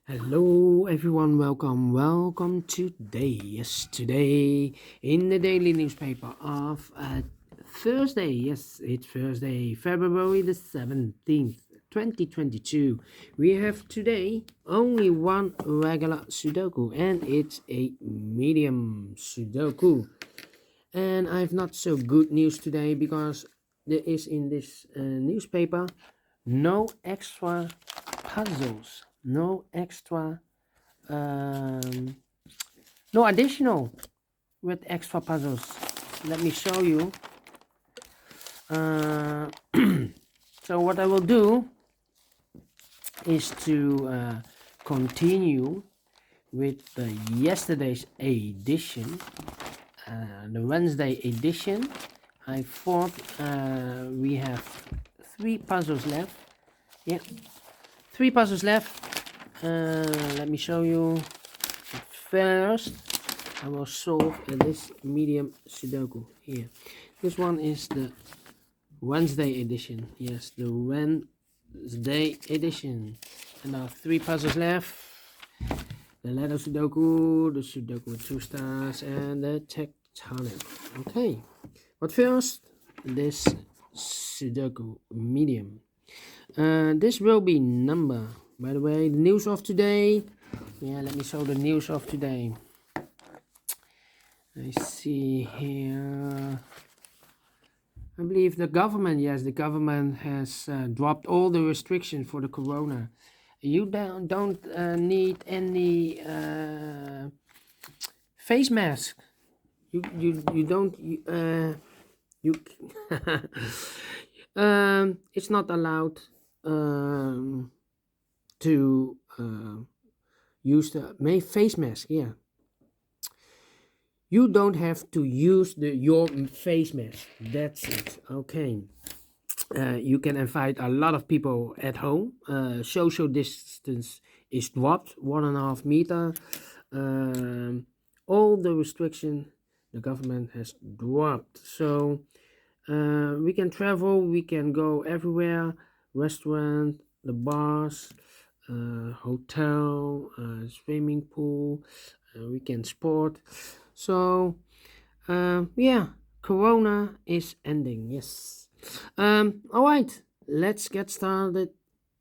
Hello everyone, welcome today. Yes, today in the daily newspaper of Thursday. Yes, it's Thursday, February the 17th, 2022. We have today only one regular Sudoku and it's a medium Sudoku. And I have not so good news today because there is in this newspaper no extra puzzles, um, no additional with extra puzzles. Let me show you. Uh, so what I will do is to continue with the yesterday's edition, the Wednesday edition. I thought we have three puzzles left. Yeah, three puzzles left. Let me show you. First, I will solve this medium Sudoku here. This one is the Wednesday edition. Yes, the Wednesday edition. And now three puzzles left. The letter Sudoku, the Sudoku with 2 stars, and the tectonic. Okay, but first, this Sudoku medium. This will be number. By the way, the news of today. Yeah, let me show the news of today. I see here. I believe the government, yes, the government has dropped all the restrictions for the corona. You don't need any face mask. You don't you it's not allowed to use the face mask. Yeah, you don't have to use your face mask. That's it. Okay. You can invite a lot of people at home. Social distance is dropped, 1.5 meter. All the restriction the government has dropped. So we can travel, we can go everywhere, restaurant, the bars, hotel, swimming pool, we can sport. So yeah, corona is ending. Yes. All right, let's get started.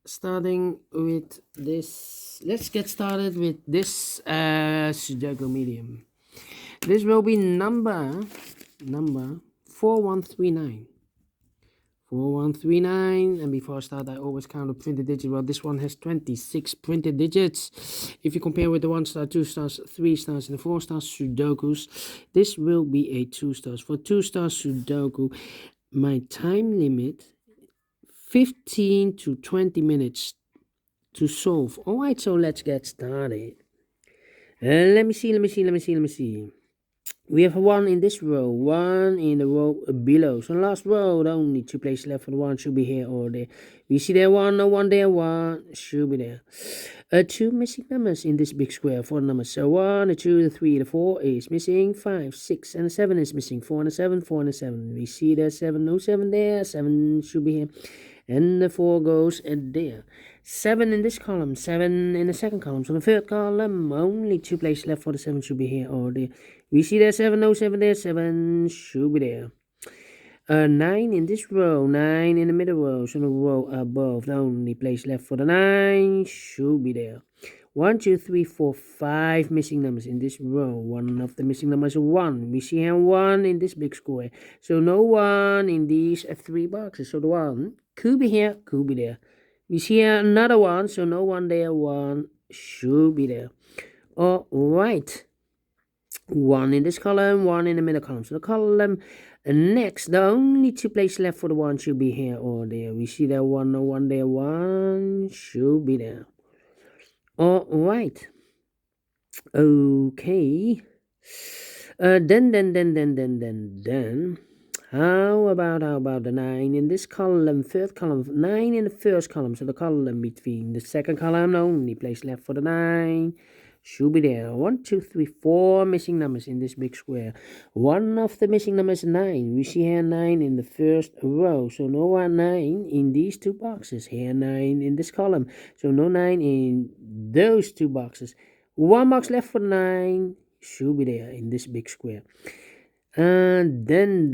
Starting with this, let's get started with this Sudoku medium. This will be number 4139. 4139, and before I start I always count the printed digits. Well, this one has 26 printed digits. If you compare with the 1 star, 2 stars, 3 stars, and the 4 star Sudokus, this will be a 2 stars. For 2 star Sudoku, my time limit 15 to 20 minutes to solve. All right, so let's get started. Let me see. We have 1 in this row, 1 in the row below. So last row, only 2 places left for the 1 should be here or there. We see there 1, no 1 there, 1 should be there. 2 missing numbers in this big square, 4 numbers. So 1, the 2, the 3, the 4 is missing, 5, 6, and the 7 is missing, 4 and the 7, 4 and the 7. We see there 7, no 7 there, 7 should be here. And the 4 goes there. 7 in this column, 7 in the second column. So the third column, only 2 places left for the 7 should be here or there. We see there 7, no 7 there, 7 should be there. 9 in this row, 9 in the middle row. So the row above, the only place left for the 9 should be there. 1, 2, 3, 4, 5 missing numbers in this row. One of the missing numbers is 1. We see here 1 in this big square. So no 1 in these 3 boxes. So the 1 could be here, could be there. We see here another 1. So no 1 there, 1 should be there. All right. 1 in this column, 1 in the middle column. So the column next, the only 2 places left for the 1 should be here or there. We see there 1, no 1 there, 1 should be there. All right. Okay. Then. How about the 9 in this column, third column, 9 in the first column. So the column between the second column, the only place left for the 9 should be there. 1, 2, 3, 4 missing numbers in this big square. One of the missing numbers is 9. We see here 9 in the first row. So no 9 in these 2 boxes. Here 9 in this column. So no 9 in those 2 boxes. 1 box left for 9. Should be there in this big square. And then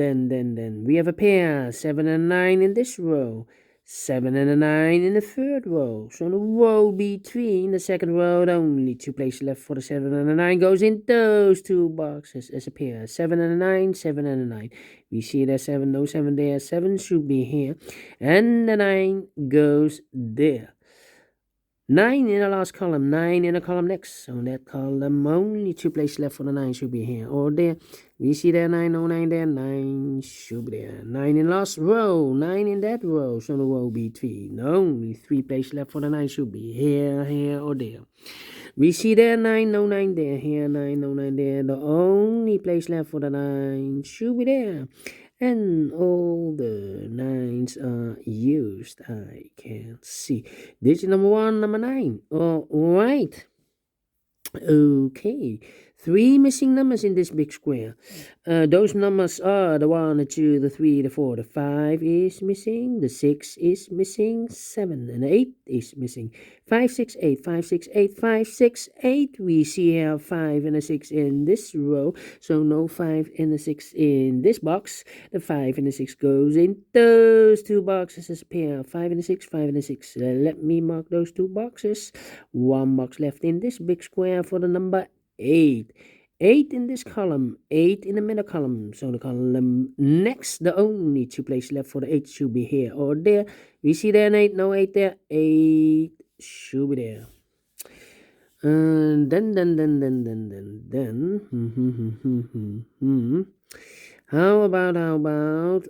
we have a pair, 7 and 9 in this row, 7 and a 9 in the third row. So the row between the second row, only 2 places left for the 7 and a 9 goes in those 2 boxes as a pair, 7 and a 9, 7 and a 9. We see there 7, no 7 there, 7 should be here, and the 9 goes there. 9 in the last column, 9 in the column next. So that column, only 2 places left for the 9 should be here or there. We see there 9, no 9 there, 9 should be there. 9 in the last row, 9 in that row. So the row between, only 3 places left for the 9 should be here, here or there. We see there 9, no 9 there, here 9, no 9 there. The only place left for the 9 should be there. And all the 9s are used, I can see. Digit number 1, number 9. All right. Okay. 3 missing numbers in this big square. Those numbers are the 1, the 2, the 3, the 4, the 5 is missing, the 6 is missing, 7 and 8 is missing. 5, 6, 8, 5, 6, 8, 5, 6, 8. We see here 5 and a 6 in this row, so no 5 and a 6 in this box. The 5 and the 6 goes in those 2 boxes as a pair. 5 and a 6, 5 and a 6. Let me mark those 2 boxes. 1 box left in this big square for the number 8. 8 in this column, 8 in the middle column. So the column next, the only 2 places left for the 8 should be here or there. We see there an 8, no 8 there. 8 should be there. And then. How about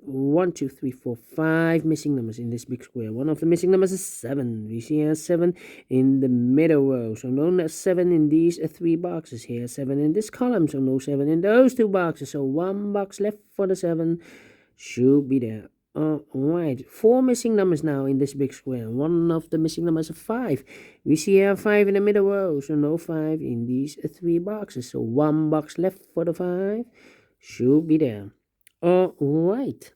1, 2, 3, 4, 5 missing numbers in this big square. One of the missing numbers is 7. We see here 7 in the middle row, so no 7 in these 3 boxes. Here 7 in this column, so no 7 in those 2 boxes. So 1 box left for the 7 should be there. Alright, 4 missing numbers now in this big square. One of the missing numbers is 5. We see here 5 in the middle row, so no 5 in these 3 boxes. So 1 box left for the 5 should be there. All right.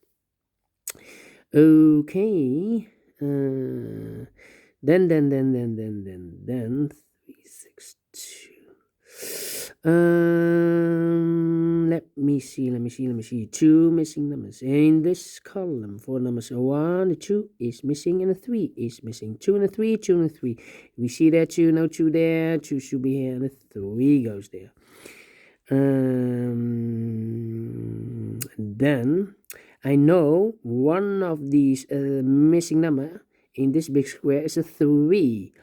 Okay. Then 3, 6, 2. Let me see. 2 missing numbers in this column. 4 numbers. 1, the 2 is missing, and a 3 is missing. 2 and a 3, 2 and a 3. We see there 2, no 2 there. 2 should be here, and a 3 goes there. Then I know one of these missing number in this big square is a 3.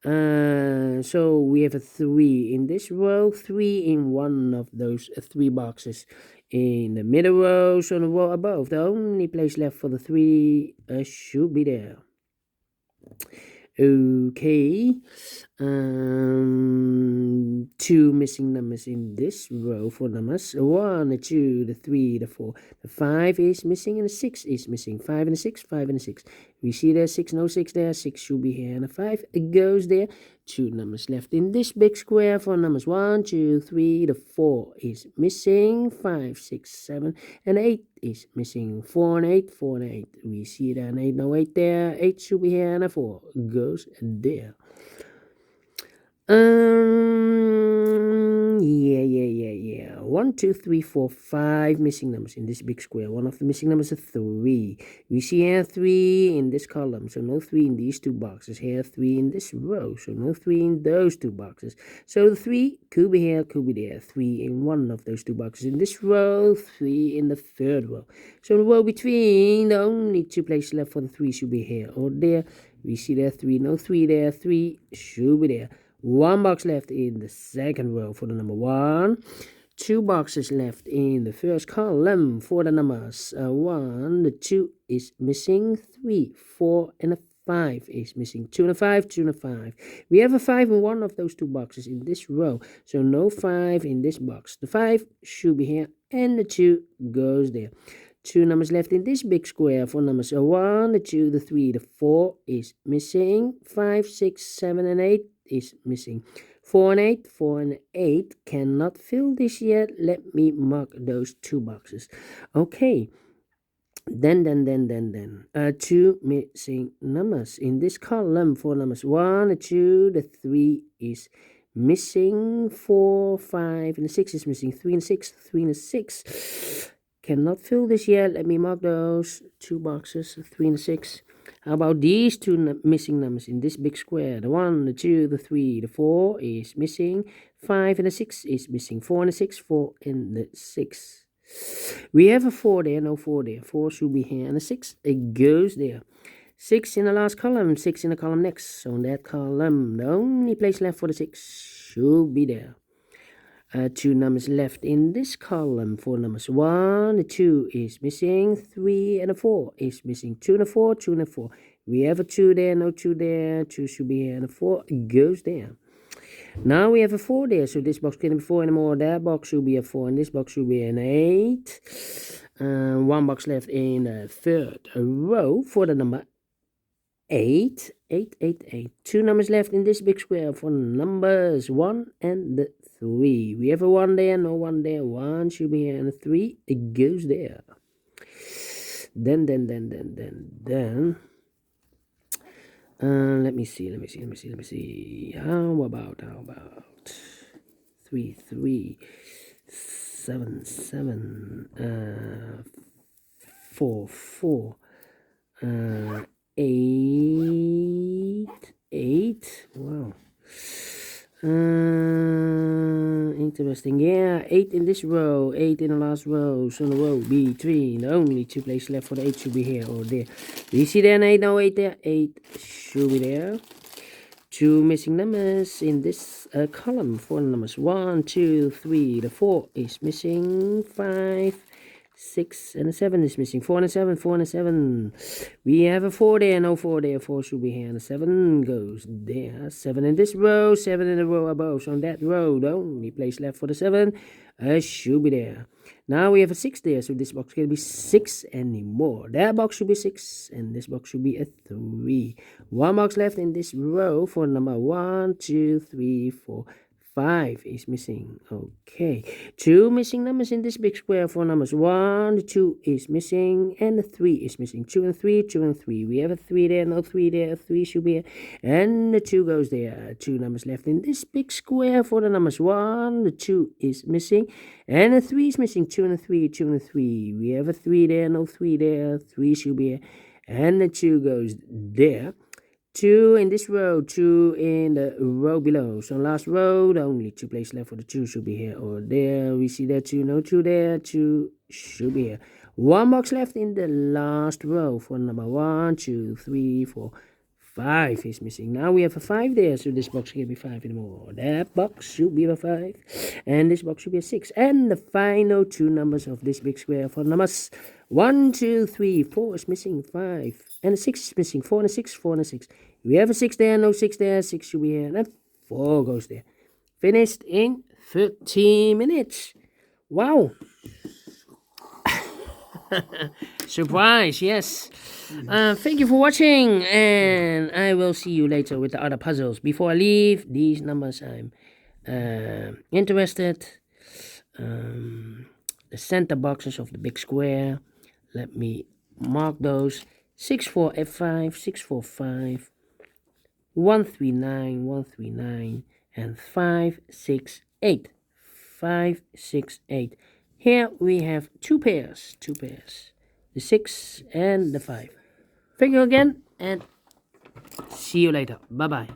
So we have a 3 in this row, 3 in one of those 3 boxes in the middle row. So the row above, the only place left for the 3 should be there. Okay. 2 missing numbers in this row. 4 numbers. 1, the 2, the 3, the 4, the 5 is missing, and the 6 is missing. 5 and a 6, 5 and a 6. We see there 6, no 6 there. 6 should be here, and a 5 goes there. 2 numbers left in this big square. 4 numbers. 1, 2, 3, the 4 is missing. 5, 6, 7, and 8 is missing. 4 and 8, 4 and 8. We see there an 8, no 8 there. 8 should be here, and a 4 goes there. Yeah. 1, 2, 3, 4, 5 missing numbers in this big square. One of the missing numbers is 3. We see here 3 in this column, so no 3 in these 2 boxes. Here 3 in this row, so no 3 in those 2 boxes. So the 3 could be here, could be there. 3 in one of those 2 boxes in this row, 3 in the third row. So the row between, the only 2 places left for the 3 should be here or there. We see there 3, no 3 there. 3 should be there. 1 box left in the second row for the number 1. 2 boxes left in the first column for the numbers 1. The 2 is missing. 3, 4, and a 5 is missing. 2 and a 5, 2 and a 5. We have a 5 in one of those 2 boxes in this row, so no 5 in this box. The 5 should be here, and the 2 goes there. 2 numbers left in this big square for numbers 1, the 2, the 3, the 4 is missing. 5, 6, 7, and 8 is missing. 4 and 8, 4 and 8 cannot fill this yet. Let me mark those 2 boxes. Okay. Then, two missing numbers in this column. 4 numbers, 1, 2, the 3 is missing, 4, 5, and the 6 is missing, 3 and 6, 3 and 6. Cannot fill this yet. Let me mark those 2 boxes, 3 and 6. How about these 2 missing numbers in this big square? The 1, the 2, the 3, the 4 is missing, 5 and the 6 is missing, 4 and the 6, 4 and the 6. We have a 4 there, no 4 there. 4 should be here, and a 6, it goes there. 6 in the last column, 6 in the column next. So in that column, the only place left for the 6 should be there. 2 numbers left in this column. 4 numbers, 1, the 2 is missing, 3 and a 4 is missing, 2 and a 4, 2 and a 4. We have a 2 there, no 2 there. 2 should be here, and a 4 goes there. Now we have a 4 there, so this box can't be 4 anymore. That box should be a 4, and this box should be an 8. 1 box left in the third row for the number 8. 8, 8, 8. 2 numbers left in this big square for numbers 1 and the 3. We have a 1 there, no 1 there. 1 should be here, and a 3, it goes there. Then. Let me see. How about 3, 3, 7, 7, 4, 4, 8, 8. Wow. Interesting. Yeah, 8 in this row, 8 in the last row. So in the row between, the only 2 places left for the 8 should be here or there. Do you see there an 8? No 8 there. 8 should be there. 2 missing numbers in this column. 4 numbers, 1, 2, 3. The 4 is missing. 5, 6 and a 7 is missing. 4 and a 7, 4 and a 7. We have a 4 there, no 4 there. 4 should be here, and a 7 goes there. 7 in this row, 7 in the row above. So on that row, the only place left for the 7 should be there. Now we have a 6 there, so this box can't be 6 anymore. That box should be 6, and this box should be a 3. 1 box left in this row for number 1, 2, 3, 4. 5 is missing. Okay. 2 missing numbers in this big square for numbers 1, 2 is missing, and the 3 is missing. 2 and 3, 2 and 3. We have a 3 there, no 3 there. 3 should be here, and the 2 goes there. 2 numbers left in this big square for the numbers 1, the 2 is missing, and the 3 is missing. 2 and 3, 2 and 3. We have a 3 there, no 3 there. 3 should be here, and the 2 goes there. 2 in this row, 2 in the row below. So last row, the only 2 places left for the 2 should be here or there. We see that 2, no 2 there. 2 should be here. 1 box left in the last row for number 1, 2, 3, 4, 5 is missing. Now we have a 5 there, so this box can't be 5 anymore. That box should be a 5, and this box should be a 6. And the final 2 numbers of this big square for numbers 1, 2, 3, 4 is missing, 5, and a 6 is missing, 4 and a 6, 4 and a 6. We have a 6 there, no 6 there, 6 should be here, and 4 goes there. Finished in 13 minutes. Wow. Surprise, yes. Thank you for watching, and I will see you later with the other puzzles. Before I leave, these numbers I'm interested. The center boxes of the big square. Let me mark those. 64F5, 645, 139, 139, and 568. 568. Here we have 2 pairs. The 6 and the 5. Thank you again, and see you later. Bye-bye.